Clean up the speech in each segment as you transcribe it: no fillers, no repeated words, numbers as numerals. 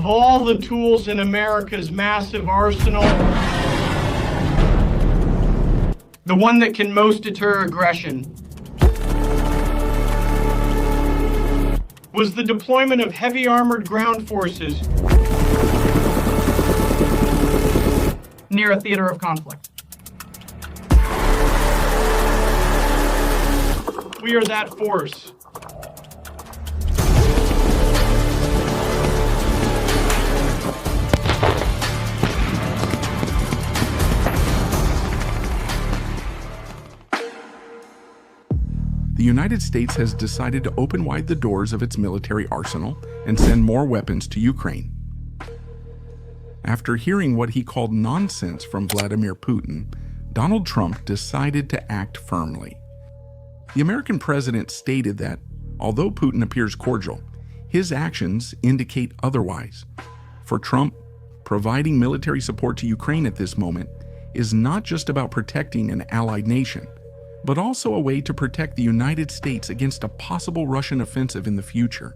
Of all the tools in America's massive arsenal, the one that can most deter aggression was the deployment of heavy armored ground forces near a theater of conflict. We are that force. The United States has decided to open wide the doors of its military arsenal and send more weapons to Ukraine. After hearing what he called nonsense from Vladimir Putin, Donald Trump decided to act firmly. The American president stated that, although Putin appears cordial, his actions indicate otherwise. For Trump, providing military support to Ukraine at this moment is not just about protecting an allied nation, but also a way to protect the United States against a possible Russian offensive in the future.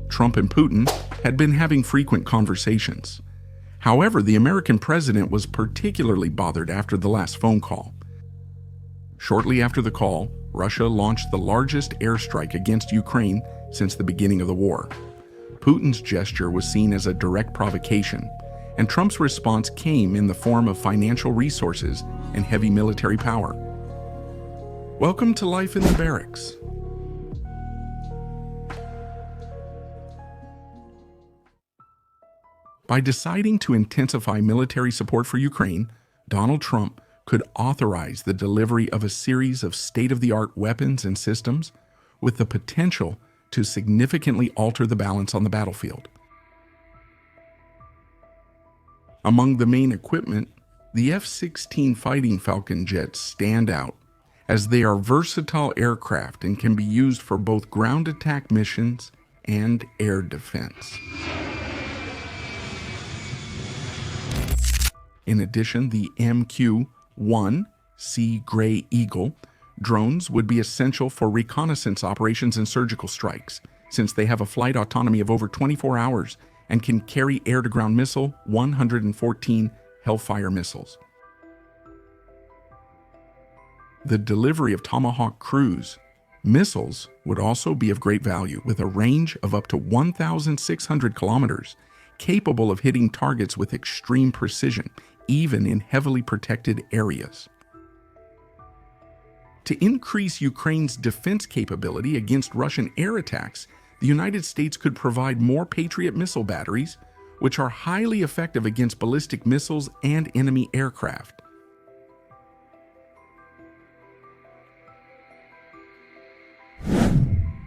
Trump and Putin had been having frequent conversations. However, the American president was particularly bothered after the last phone call. Shortly after the call, Russia launched the largest airstrike against Ukraine since the beginning of the war. Putin's gesture was seen as a direct provocation, and Trump's response came in the form of financial resources and heavy military power. Welcome to life in the barracks. By deciding to intensify military support for Ukraine, Donald Trump could authorize the delivery of a series of state-of-the-art weapons and systems with the potential to significantly alter the balance on the battlefield. Among the main equipment, the F-16 Fighting Falcon jets stand out, as they are versatile aircraft and can be used for both ground attack missions and air defense. In addition, the MQ-1 Sea Gray Eagle drones would be essential for reconnaissance operations and surgical strikes, since they have a flight autonomy of over 24 hours and can carry air-to-ground missile 114 Hellfire missiles. The delivery of Tomahawk cruise missiles would also be of great value, with a range of up to 1,600 kilometers, capable of hitting targets with extreme precision, even in heavily protected areas. To increase Ukraine's defense capability against Russian air attacks, the United States could provide more Patriot missile batteries, which are highly effective against ballistic missiles and enemy aircraft.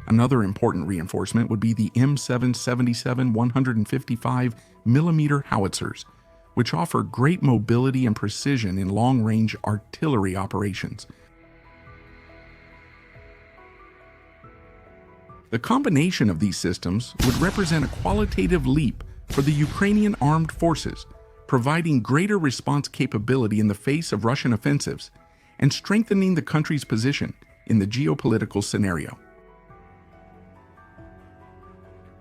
Another important reinforcement would be the M777 155mm howitzers, which offer great mobility and precision in long-range artillery operations. The combination of these systems would represent a qualitative leap for the Ukrainian armed forces, providing greater response capability in the face of Russian offensives and strengthening the country's position in the geopolitical scenario.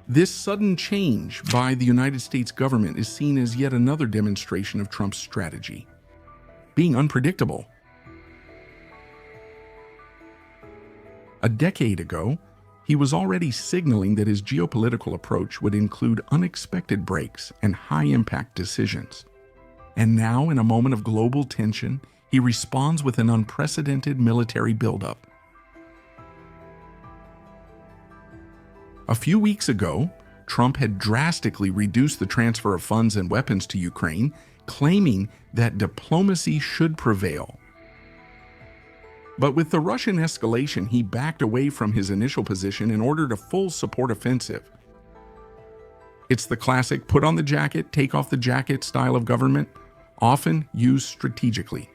This sudden change by the United States government is seen as yet another demonstration of Trump's strategy, being unpredictable. A decade ago, he was already signaling that his geopolitical approach would include unexpected breaks and high-impact decisions. And now, in a moment of global tension, he responds with an unprecedented military buildup. A few weeks ago, Trump had drastically reduced the transfer of funds and weapons to Ukraine, claiming that diplomacy should prevail. But with the Russian escalation, he backed away from his initial position and ordered a full support offensive. It's the classic put on the jacket, take off the jacket style of government, often used strategically.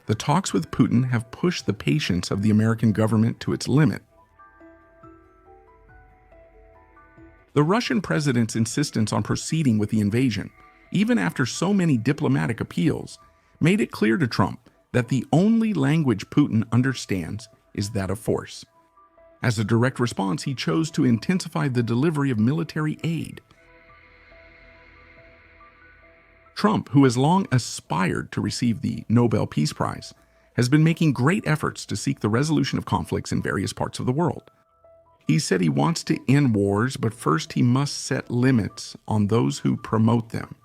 The talks with Putin have pushed the patience of the American government to its limit. The Russian president's insistence on proceeding with the invasion, even after so many diplomatic appeals, made it clear to Trump that the only language Putin understands is that of force. As a direct response, he chose to intensify the delivery of military aid. Trump, who has long aspired to receive the Nobel Peace Prize, has been making great efforts to seek the resolution of conflicts in various parts of the world. He said he wants to end wars, but first he must set limits on those who promote them.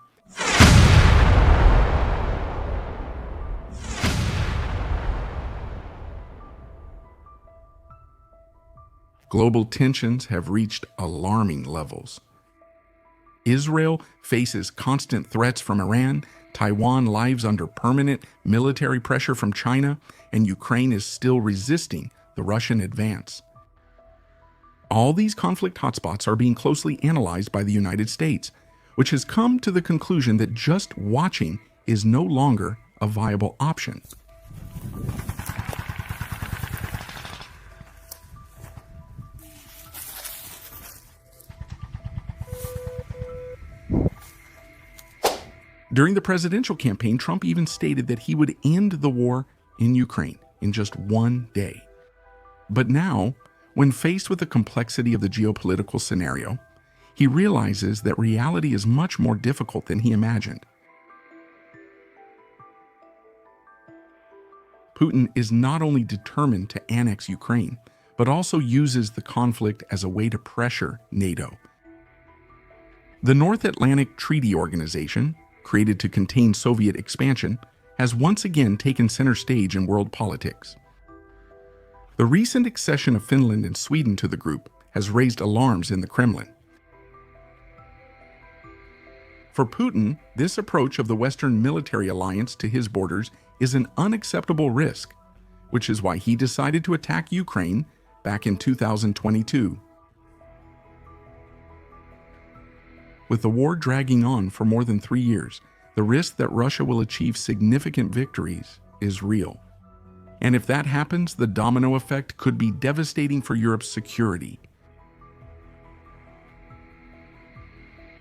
Global tensions have reached alarming levels. Israel faces constant threats from Iran, Taiwan lies under permanent military pressure from China, and Ukraine is still resisting the Russian advance. All these conflict hotspots are being closely analyzed by the United States, which has come to the conclusion that just watching is no longer a viable option. During the presidential campaign, Trump even stated that he would end the war in Ukraine in just one day. But now, when faced with the complexity of the geopolitical scenario, he realizes that reality is much more difficult than he imagined. Putin is not only determined to annex Ukraine, but also uses the conflict as a way to pressure NATO. The North Atlantic Treaty Organization, created to contain Soviet expansion, has once again taken center stage in world politics. The recent accession of Finland and Sweden to the group has raised alarms in the Kremlin. For Putin, this approach of the Western military alliance to his borders is an unacceptable risk, which is why he decided to attack Ukraine back in 2022. With the war dragging on for more than 3 years, the risk that Russia will achieve significant victories is real. And if that happens, the domino effect could be devastating for Europe's security.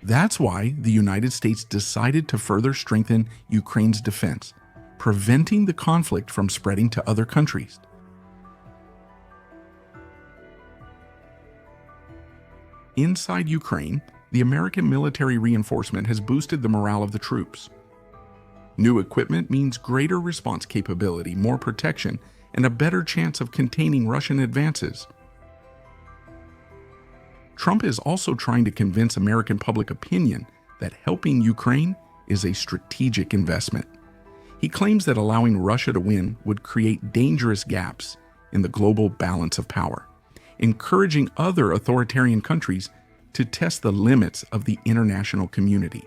That's why the United States decided to further strengthen Ukraine's defense, preventing the conflict from spreading to other countries. Inside Ukraine, the American military reinforcement has boosted the morale of the troops. New equipment means greater response capability, more protection, and a better chance of containing Russian advances. Trump is also trying to convince American public opinion that helping Ukraine is a strategic investment. He claims that allowing Russia to win would create dangerous gaps in the global balance of power, encouraging other authoritarian countries to test the limits of the international community.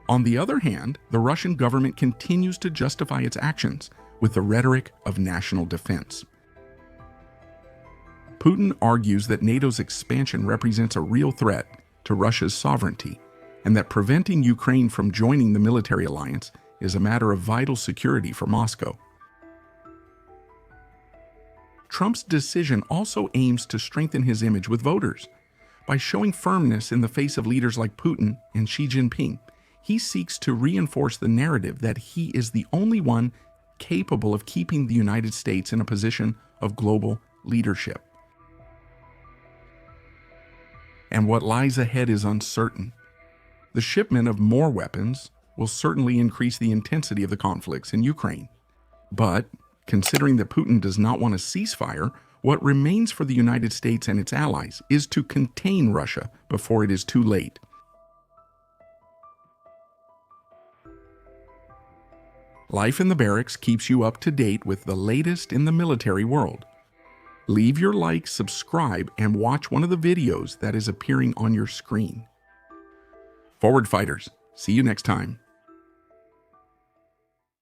On the other hand, the Russian government continues to justify its actions with the rhetoric of national defense. Putin argues that NATO's expansion represents a real threat to Russia's sovereignty, and that preventing Ukraine from joining the military alliance is a matter of vital security for Moscow. Trump's decision also aims to strengthen his image with voters. By showing firmness in the face of leaders like Putin and Xi Jinping, he seeks to reinforce the narrative that he is the only one capable of keeping the United States in a position of global leadership. And what lies ahead is uncertain. The shipment of more weapons will certainly increase the intensity of the conflicts in Ukraine. But considering that Putin does not want a ceasefire, what remains for the United States and its allies is to contain Russia before it is too late. Life in the Barracks keeps you up to date with the latest in the military world. Leave your like, subscribe, and watch one of the videos that is appearing on your screen. Forward fighters, see you next time.